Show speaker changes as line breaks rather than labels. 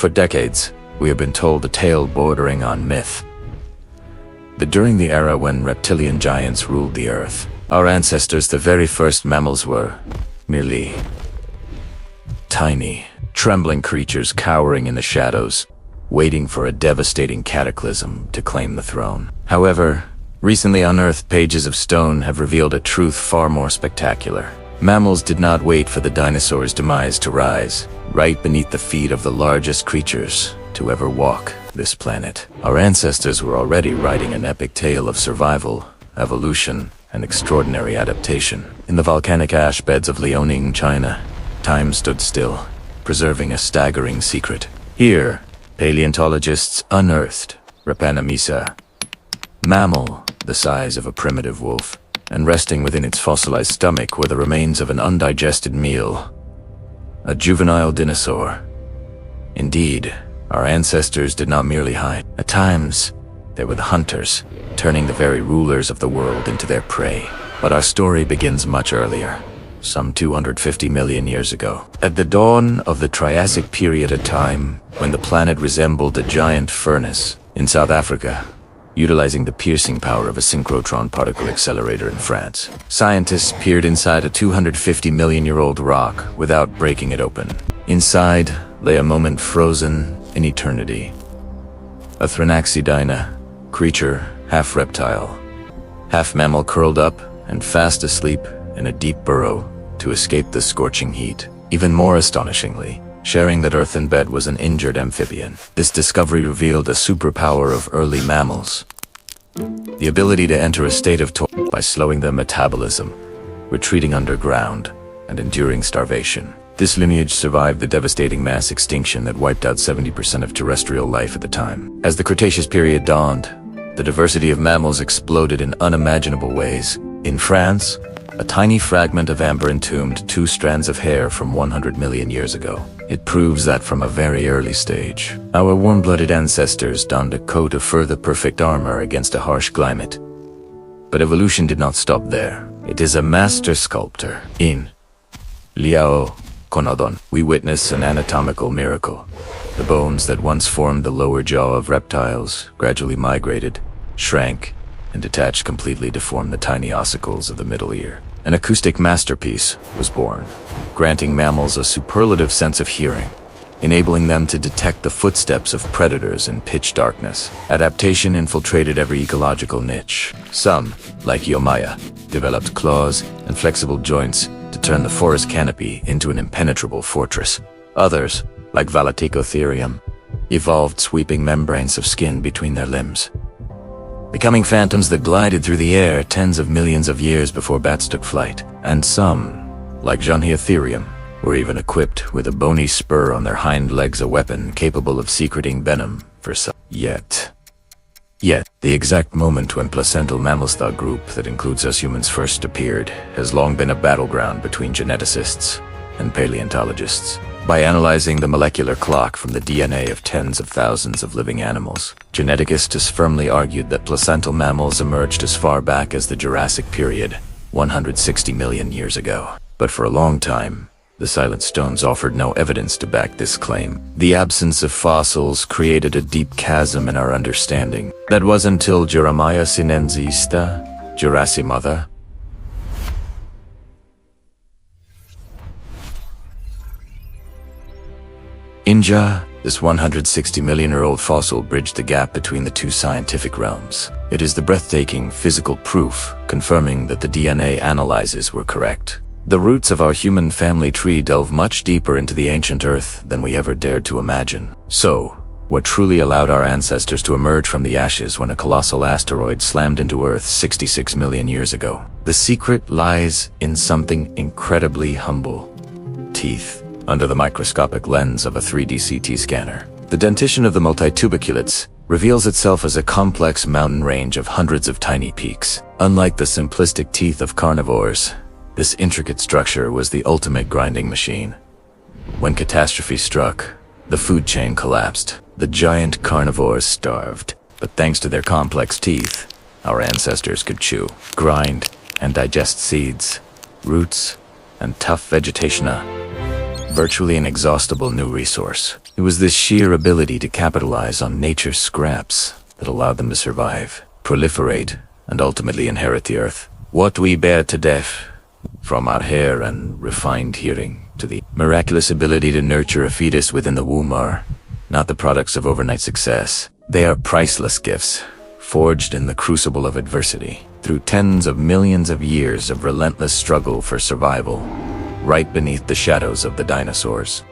For decades, we have been told a tale bordering on myth. That during the era when reptilian giants ruled the earth, our ancestors, the very first mammals, were merely tiny, trembling creatures cowering in the shadows, waiting for a devastating cataclysm to claim the throne. However, recently unearthed pages of stone have revealed a truth far more spectacular. Mammals did not wait for the dinosaurs' demise to rise, right beneath the feet of the largest creatures to ever walk this planet. Our ancestors were already writing an epic tale of survival, evolution, and extraordinary adaptation. In the volcanic ash beds of Liaoning, China, time stood still, preserving a staggering secret. Here, paleontologists unearthed Rapanamisa, mammal the size of a primitive wolf, and resting within its fossilized stomach were the remains of an undigested meal, a juvenile dinosaur. Indeed, our ancestors did not merely hide. At times, they were the hunters, turning the very rulers of the world into their prey. But our story begins much earlier, some 250 million years ago. At the dawn of the Triassic period, a time when the planet resembled a giant furnace, in South Africa, utilizing the piercing power of a synchrotron particle accelerator in France, scientists peered inside a 250-million-year-old rock without breaking it open. Inside lay a moment frozen in eternity. A Thrinaxidina, creature half reptile, half mammal, curled up and fast asleep in a deep burrow to escape the scorching heat. Even more astonishingly, sharing that earthen bed was an injured amphibian. This discovery revealed a superpower of early mammals, the ability to enter a state of torpor by slowing their metabolism, retreating underground, and enduring starvation. This lineage survived the devastating mass extinction that wiped out 70% of terrestrial life at the time. As the Cretaceous period dawned, the diversity of mammals exploded in unimaginable ways. In France, a tiny fragment of amber entombed 2 strands of hair from 100 million years ago. It proves that from a very early stage, our warm-blooded ancestors donned a coat of further perfect armor against a harsh climate. But evolution did not stop there. It is a master sculptor. In Liao Konodon, we witness an anatomical miracle. The bones that once formed the lower jaw of reptiles gradually migrated, shrank, and detached completely to form the tiny ossicles of the middle ear. An acoustic masterpiece was born, granting mammals a superlative sense of hearing, enabling them to detect the footsteps of predators in pitch darkness. Adaptation infiltrated every ecological niche. Some, like Juramaia, developed claws and flexible joints to turn the forest canopy into an impenetrable fortress. Others, like Valatecotherium, evolved sweeping membranes of skin between their limbs, becoming phantoms that glided through the air tens of millions of years before bats took flight. And some, like Juramaia, were even equipped with a bony spur on their hind legs, a weapon capable of secreting venom for some. Yet, the exact moment when placental mammals, the group that includes us humans, first appeared, has long been a battleground between geneticists and paleontologists. By analyzing the molecular clock from the DNA of tens of thousands of living animals, geneticists firmly argued that placental mammals emerged as far back as the Jurassic period, 160 million years ago. But for a long time, the silent stones offered no evidence to back this claim. The absence of fossils created a deep chasm in our understanding. That was until Juramaia sinenzista, Jurasimother, Inja, this 160-million-year-old fossil bridged the gap between the two scientific realms. It is the breathtaking physical proof confirming that the DNA analyses were correct. The roots of our human family tree delve much deeper into the ancient Earth than we ever dared to imagine. So, what truly allowed our ancestors to emerge from the ashes when a colossal asteroid slammed into Earth 66 million years ago? The secret lies in something incredibly humble: teeth. Under the microscopic lens of a 3D CT scanner, the dentition of the multitubiculates reveals itself as a complex mountain range of hundreds of tiny peaks. Unlike the simplistic teeth of carnivores, this intricate structure was the ultimate grinding machine. When catastrophe struck, the food chain collapsed. The giant carnivores starved, but thanks to their complex teeth, our ancestors could chew, grind, and digest seeds, roots, and tough vegetation. virtually inexhaustible new resource. It was this sheer ability to capitalize on nature's scraps that allowed them to survive, proliferate, and ultimately inherit the earth. What we bear to death, from our hair and refined hearing to the miraculous ability to nurture a fetus within the womb, are not the products of overnight success. They are priceless gifts, forged in the crucible of adversity, through tens of millions of years of relentless struggle for survival, right beneath the shadows of the dinosaurs.